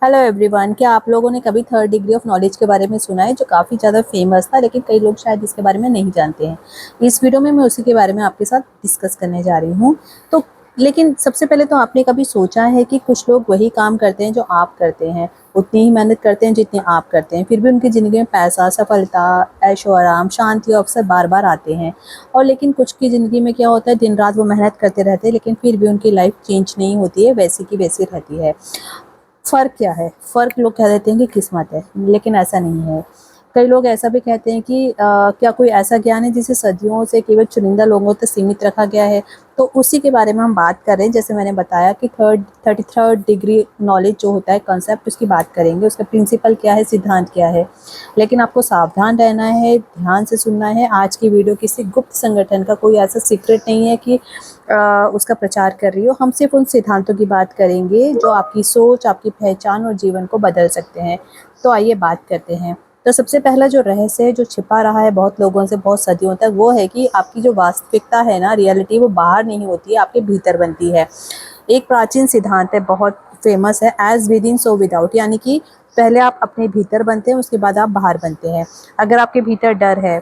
Hello everyone, क्या आप लोगों ने कभी थर्ड डिग्री ऑफ नॉलेज के बारे में सुना है, जो काफ़ी ज़्यादा फेमस था, लेकिन कई लोग शायद इसके बारे में नहीं जानते हैं। इस वीडियो में मैं उसी के बारे में आपके साथ डिस्कस करने जा रही हूँ। तो लेकिन सबसे पहले तो आपने कभी सोचा है कि कुछ लोग वही काम करते हैं जो आप करते हैं, उतनी ही मेहनत करते हैं जितनी आप करते हैं, फिर भी उनकी ज़िंदगी में पैसा, सफलता, ऐशो आराम, शांति और अवसर बार बार आते हैं। और लेकिन कुछ की ज़िंदगी में क्या होता है, दिन रात वो मेहनत करते रहते हैं, लेकिन फिर भी उनकी लाइफ चेंज नहीं होती है, वैसी की वैसी रहती है। फ़र्क क्या है? फ़र्क लोग कह देते हैं कि किस्मत है, लेकिन ऐसा नहीं है। कई लोग ऐसा भी कहते हैं कि क्या कोई ऐसा ज्ञान है जिसे सदियों से केवल चुनिंदा लोगों तक सीमित रखा गया है? तो उसी के बारे में हम बात कर रहे हैं। जैसे मैंने बताया कि 33rd डिग्री नॉलेज जो होता है कॉन्सेप्ट, उसकी बात करेंगे, उसका प्रिंसिपल क्या है, सिद्धांत क्या है। लेकिन आपको सावधान रहना है, ध्यान से सुनना है। आज की वीडियो किसी गुप्त संगठन का कोई ऐसा सीक्रेट नहीं है कि उसका प्रचार कर रही हो। हम सिर्फ उन सिद्धांतों की बात करेंगे जो आपकी सोच, आपकी पहचान और जीवन को बदल सकते हैं। तो आइए बात करते हैं। तो सबसे पहला जो रहस्य है, जो छिपा रहा है बहुत लोगों से बहुत सदियों तक, वो है कि आपकी जो वास्तविकता है ना, रियलिटी, वो बाहर नहीं होती है, आपके भीतर बनती है। एक प्राचीन सिद्धांत है, बहुत फेमस है, as within so without. यानी कि पहले आप अपने भीतर बनते हैं, उसके बाद आप बाहर बनते हैं। अगर आपके भीतर डर है,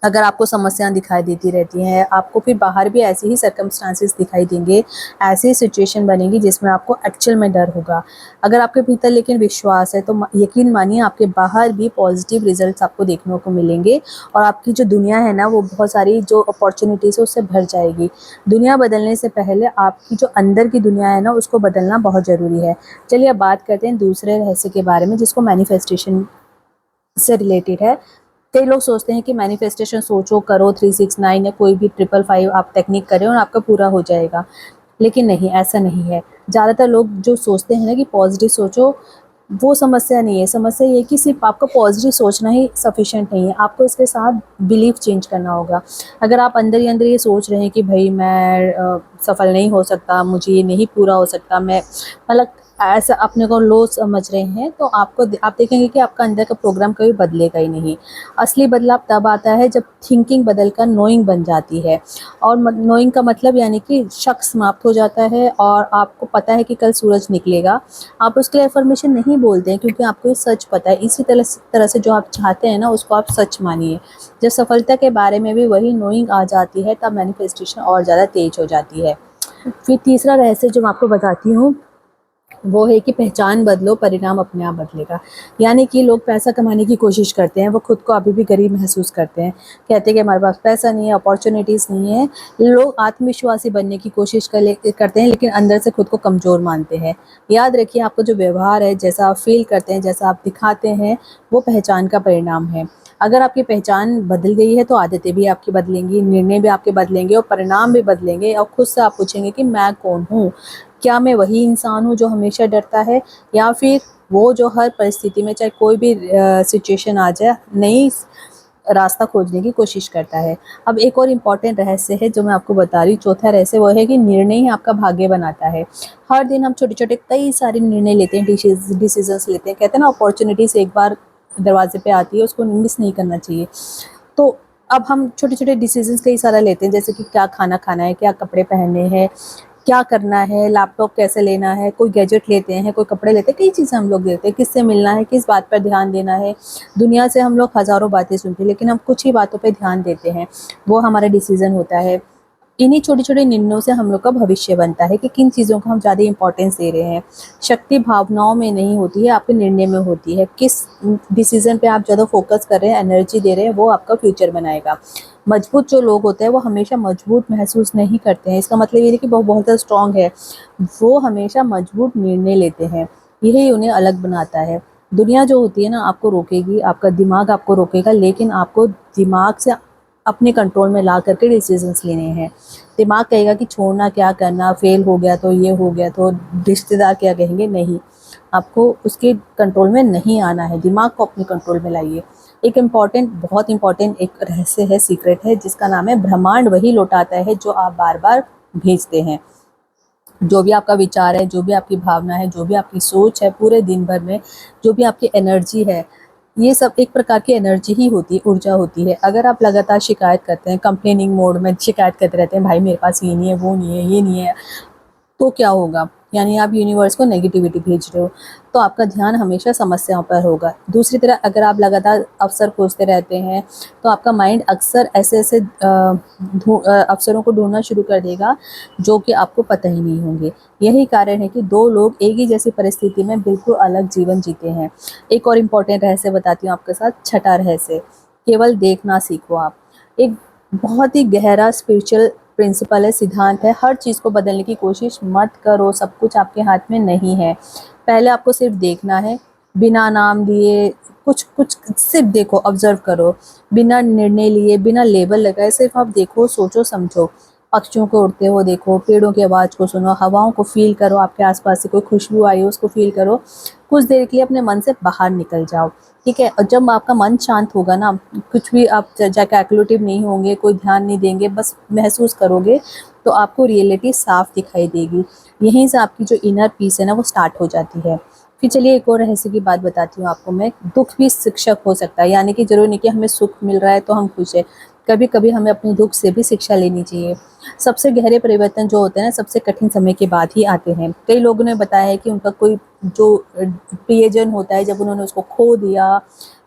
अगर आपको समस्याएं दिखाई देती रहती हैं, आपको फिर बाहर भी ऐसे ही सर्कमस्टांसेस दिखाई देंगे, ऐसी सिचुएशन बनेगी जिसमें आपको एक्चुअल में डर होगा। अगर आपके भीतर लेकिन विश्वास है, तो यकीन मानिए आपके बाहर भी पॉजिटिव रिजल्ट्स आपको देखने को मिलेंगे। और आपकी जो दुनिया है ना, वो बहुत सारी जो अपॉर्चुनिटीज़ है उससे भर जाएगी। दुनिया बदलने से पहले आपकी जो अंदर की दुनिया है ना, उसको बदलना बहुत ज़रूरी है। चलिए अब बात करते हैं दूसरे रहस्य के बारे में, जिसको मैनिफेस्टेशन से रिलेटेड है। कई लोग सोचते हैं कि मैनिफेस्टेशन सोचो, करो, 369 या कोई भी 555 आप टेक्निक करें और आपका पूरा हो जाएगा। लेकिन नहीं, ऐसा नहीं है। ज़्यादातर लोग जो सोचते हैं ना कि पॉजिटिव सोचो, वो समस्या नहीं है। समस्या ये है कि सिर्फ आपको पॉजिटिव सोचना ही सफिशिएंट नहीं है, आपको इसके साथ बिलीफ चेंज करना होगा। अगर आप अंदर ही अंदर ये सोच रहे हैं कि भाई मैं सफल नहीं हो सकता, मुझे ये नहीं पूरा हो सकता, मैं मतलब ऐसा अपने को लो समझ रहे हैं, तो आप देखेंगे कि आपका अंदर का प्रोग्राम कभी बदलेगा ही नहीं। असली बदलाव तब आता है जब थिंकिंग बदलकर नोइंग बन जाती है। और नोइंग का मतलब यानी कि शक समाप्त हो जाता है और आपको पता है कि कल सूरज निकलेगा। आप उसके लिए अफर्मेशन नहीं बोलते हैं, क्योंकि आपको ये सच पता है। इसी तरह से जो आप चाहते हैं ना, उसको आप सच मानिए। जब सफलता के बारे में भी वही नोइंग आ जाती है, तब मैनिफेस्टेशन और ज़्यादा तेज हो जाती है। फिर तीसरा रहस्य जो मैं आपको बताती हूँ, वो है कि पहचान बदलो, परिणाम अपने आप बदलेगा। यानी कि लोग पैसा कमाने की कोशिश करते हैं, वो खुद को अभी भी गरीब महसूस करते हैं, कहते हैं कि हमारे पास पैसा नहीं है, अपॉर्चुनिटीज़ नहीं है। लोग आत्मविश्वासी बनने की कोशिश करते हैं, लेकिन अंदर से खुद को कमज़ोर मानते हैं। याद रखिए, आपका जो व्यवहार है, जैसा आप फील करते हैं, जैसा आप दिखाते हैं, वो पहचान का परिणाम है। अगर आपकी पहचान बदल गई है, तो आदतें भी आपकी बदलेंगी, निर्णय भी आपके बदलेंगे और परिणाम भी बदलेंगे। और खुद से आप पूछेंगे कि मैं कौन हूँ? क्या मैं वही इंसान हूँ जो हमेशा डरता है, या फिर वो जो हर परिस्थिति में, चाहे कोई भी सिचुएशन आ जाए, नई रास्ता खोजने की कोशिश करता है। अब एक और इम्पॉर्टेंट रहस्य है जो मैं आपको बता रही हूँ, चौथा रहस्य, वो है कि निर्णय ही आपका भाग्य बनाता है। हर दिन हम छोटे छोटे कई सारे निर्णय लेते हैं, डिसीजंस लेते हैं। कहते हैं ना, अपॉर्चुनिटीज़ एक बार दरवाजे पे आती है, उसको मिस नहीं करना चाहिए। तो अब हम छोटे छोटे डिसीजंस कई सारा लेते हैं, जैसे कि क्या खाना खाना है, क्या कपड़े पहनने हैं, क्या करना है, लैपटॉप कैसे लेना है, कोई गैजेट लेते हैं, कोई कपड़े लेते हैं, कई चीज़ें हम लोग लेते हैं। किससे मिलना है, किस बात पर ध्यान देना है। दुनिया से हम लोग हज़ारों बातें सुनते हैं, लेकिन हम कुछ ही बातों पे ध्यान देते हैं, वो हमारा डिसीज़न होता है। इन्हीं छोटे-छोटे निर्णयों से हम लोग का भविष्य बनता है कि किन चीज़ों को हम ज़्यादा इम्पोर्टेंस दे रहे हैं। शक्ति भावनाओं में नहीं होती है, आपके निर्णय में होती है। किस डिसीज़न पे आप ज़्यादा फोकस कर रहे हैं, एनर्जी दे रहे हैं, वो आपका फ्यूचर बनाएगा। मजबूत जो लोग होते हैं, वो हमेशा मजबूत महसूस नहीं करते हैं। इसका मतलब ये नहीं कि वो बहुत ज़्यादा स्ट्रॉन्ग है, वो हमेशा मजबूत निर्णय लेते हैं। यही उन्हें अलग बनाता है। दुनिया जो होती है ना, आपको रोकेगी, आपका दिमाग आपको रोकेगा, लेकिन आपको दिमाग से अपने कंट्रोल में ला करके डिसीजंस लेने हैं। दिमाग कहेगा कि छोड़ना, क्या करना, फेल हो गया तो, ये हो गया तो, रिश्तेदार क्या कहेंगे, नहीं। आपको उसके कंट्रोल में नहीं आना है, दिमाग को अपने कंट्रोल में लाइए। एक इम्पॉर्टेंट, बहुत इम्पॉर्टेंट एक रहस्य है, सीक्रेट है, जिसका नाम है ब्रह्मांड वही लौटाता है जो आप बार बार भेजते हैं। जो भी आपका विचार है, जो भी आपकी भावना है, जो भी आपकी सोच है, पूरे दिन भर में जो भी आपकी एनर्जी है, ये सब एक प्रकार की एनर्जी ही होती है, ऊर्जा होती है। अगर आप लगातार शिकायत करते हैं, कंप्लेनिंग मोड में शिकायत करते रहते हैं, भाई मेरे पास ये नहीं है, वो नहीं है, ये नहीं है, तो क्या होगा? यानी आप यूनिवर्स को नेगेटिविटी भेज रहे हो, तो आपका ध्यान हमेशा समस्याओं पर होगा। दूसरी तरह अगर आप लगातार अवसर खोजते रहते हैं तो आपका माइंड अक्सर ऐसे ऐसे अवसरों को ढूंढना शुरू कर देगा जो कि आपको पता ही नहीं होंगे। यही कारण है कि दो लोग एक ही जैसी परिस्थिति में बिल्कुल अलग जीवन जीते हैं। एक और इम्पॉर्टेंट रहस्य बताती हूँ आपके साथ, छठा रहस्य, केवल देखना सीखो आप। एक बहुत ही गहरा स्पिरिचुअल प्रिंसिपल है, सिद्धांत है, हर चीज़ को बदलने की कोशिश मत करो, सब कुछ आपके हाथ में नहीं है। पहले आपको सिर्फ देखना है, बिना नाम दिए, कुछ कुछ सिर्फ देखो, ऑब्जर्व करो, बिना निर्णय लिए, बिना लेबल लगाए, सिर्फ आप देखो, सोचो, समझो। पक्षियों को उड़ते हुए देखो, पेड़ों की आवाज़ को सुनो, हवाओं को फील करो, आपके आसपास से कोई खुशबू आई हो उसको फील करो। कुछ देर के लिए अपने मन से बाहर निकल जाओ, ठीक है। और जब आपका मन शांत होगा ना, कुछ भी आप कैलकुलेटिव नहीं होंगे, कोई ध्यान नहीं देंगे, बस महसूस करोगे, तो आपको रियलिटी साफ दिखाई देगी। यहीं से आपकी जो इनर पीस है ना वो स्टार्ट हो जाती है। फिर चलिए एक और रहस्य की बात बताती हूँ आपको मैं। दुख भी शिक्षक हो सकता है, यानी कि जरूरी नहीं कि हमें सुख मिल रहा है तो हम खुश है। कभी कभी हमें अपने दुख से भी शिक्षा लेनी चाहिए। सबसे गहरे परिवर्तन जो होते हैं ना, सबसे कठिन समय के बाद ही आते हैं। कई लोगों ने बताया है कि उनका कोई जो प्रियजन होता है, जब उन्होंने उसको खो दिया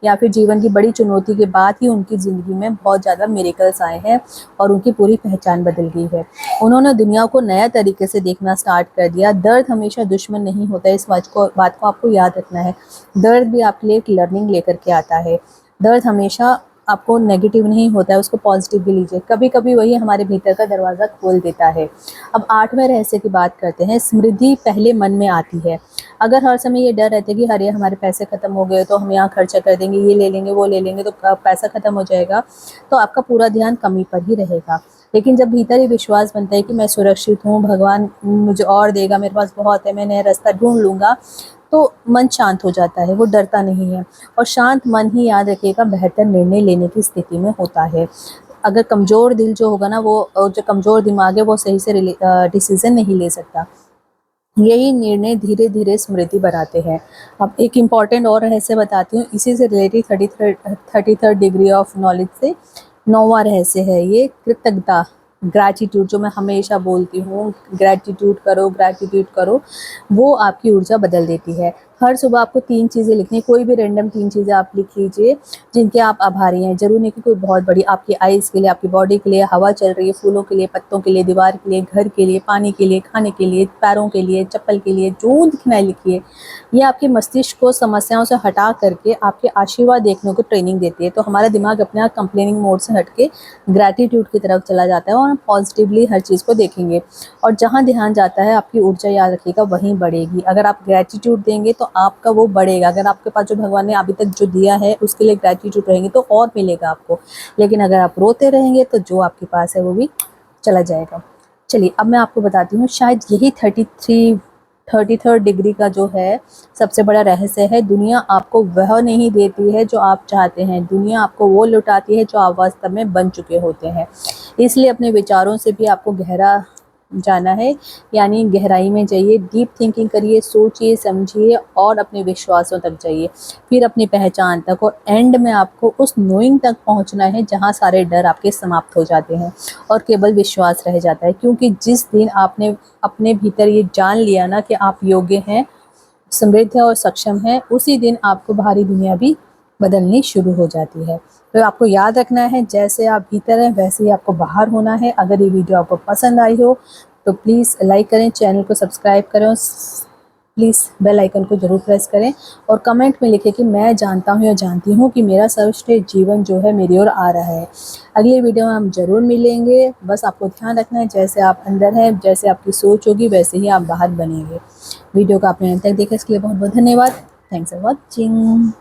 या फिर जीवन की बड़ी चुनौती के बाद ही उनकी ज़िंदगी में बहुत ज़्यादा मिरेकल्स आए हैं और उनकी पूरी पहचान बदल गई है। उन्होंने दुनिया को नया तरीके से देखना स्टार्ट कर दिया। दर्द हमेशा दुश्मन नहीं होता है, इस बात को आपको याद रखना है। दर्द भी आपके लिए एक लर्निंग लेकर के आता है। दर्द हमेशा आपको नेगेटिव नहीं होता है, उसको पॉजिटिव भी लीजिए। कभी कभी वही हमारे भीतर का दरवाज़ा खोल देता है। अब आठवें रहस्य की बात करते हैं। समृद्धि पहले मन में आती है। अगर हर समय ये डर रहता है कि अरे हमारे पैसे ख़त्म हो गए तो हम यहाँ खर्चा कर देंगे, ये ले लेंगे, वो ले लेंगे, तो पैसा ख़त्म हो जाएगा, तो आपका पूरा ध्यान कमी पर ही रहेगा। लेकिन जब भीतर ही विश्वास बनता है कि मैं सुरक्षित हूँ, भगवान मुझे और देगा, मेरे पास बहुत है, मैं नया रास्ता ढूंढ लूँगा, तो मन शांत हो जाता है, वो डरता नहीं है। और शांत मन ही, याद रखिएगा, बेहतर निर्णय लेने की स्थिति में होता है। अगर कमज़ोर दिल जो होगा ना, वो जो कमज़ोर दिमाग है वो सही से डिसीज़न नहीं ले सकता। यही निर्णय धीरे धीरे स्मृति बढ़ाते हैं। अब एक इम्पॉर्टेंट और रहस्य बताती हूँ, इसी से related 33rd degree of knowledge से। नौवां रहस्य है ये, कृतज्ञता, ग्रैटिट्यूड, जो मैं हमेशा बोलती हूँ, ग्रैटिट्यूड करो, ग्रैटिट्यूड करो, वो आपकी ऊर्जा बदल देती है। हर सुबह आपको 3 चीज़ें लिखनी है, कोई भी रैंडम 3 चीज़ें आप लिख लीजिए जिनके आप आभारी हैं। ज़रूर नहीं कि कोई बहुत बड़ी, आपकी आइज़ के लिए, आपकी बॉडी के लिए, हवा चल रही है, फूलों के लिए, पत्तों के लिए, दीवार के लिए, घर के लिए, पानी के लिए, खाने के लिए, पैरों के लिए, चप्पल के लिए, जो दिखना है लिखिए। ये आपके मस्तिष्क को समस्याओं से हटा करके आपके आशीर्वाद देखने को ट्रेनिंग देती है। तो हमारा दिमाग अपने आप कंप्लेनिंग मोड से हट के ग्रैटिट्यूड की तरफ चला जाता है और हम पॉजिटिवली हर चीज़ को देखेंगे। और जहाँ ध्यान जाता है आपकी ऊर्जा, याद रखिएगा, वहीं बढ़ेगी। अगर आप ग्रैटिट्यूड देंगे तो आपका वो बढ़ेगा। अगर आपके पास जो भगवान ने अभी तक जो दिया है उसके लिए ग्रैटिट्यूड रहेंगे तो और मिलेगा आपको। लेकिन अगर आप रोते रहेंगे तो जो आपके पास है वो भी चला जाएगा। चलिए अब मैं आपको बताती हूँ, शायद यही 33rd डिग्री का जो है सबसे बड़ा रहस्य है। दुनिया आपको वह नहीं देती है जो आप चाहते हैं, दुनिया आपको वो लुटाती है जो आप वास्तव में बन चुके होते हैं। इसलिए अपने विचारों से भी आपको गहरा जाना है, यानी गहराई में जाइए, डीप थिंकिंग करिए, सोचिए, समझिए और अपने विश्वासों तक जाइए, फिर अपनी पहचान तक, और एंड में आपको उस नोइंग तक पहुंचना है जहां सारे डर आपके समाप्त हो जाते हैं और केवल विश्वास रह जाता है। क्योंकि जिस दिन आपने अपने भीतर ये जान लिया ना कि आप योग्य हैं, समृद्ध है और सक्षम है, उसी दिन आपको बाहरी दुनिया भी बदलनी शुरू हो जाती है। तो आपको याद रखना है, जैसे आप भीतर हैं वैसे ही आपको बाहर होना है। अगर ये वीडियो आपको पसंद आई हो तो प्लीज़ लाइक करें, चैनल को सब्सक्राइब करें और प्लीज़ बेल आइकन को ज़रूर प्रेस करें और कमेंट में लिखें कि मैं जानता हूँ या जानती हूँ कि मेरा सर्वश्रेष्ठ जीवन जो है मेरी ओर आ रहा है। अगली वीडियो में हम ज़रूर मिलेंगे। बस आपको ध्यान रखना है, जैसे आप अंदर हैं, जैसे आपकी सोच होगी वैसे ही आप बाहर बनेंगे। वीडियो को आपने अंत तक देखा, इसके लिए बहुत बहुत धन्यवाद। Thanks for watching.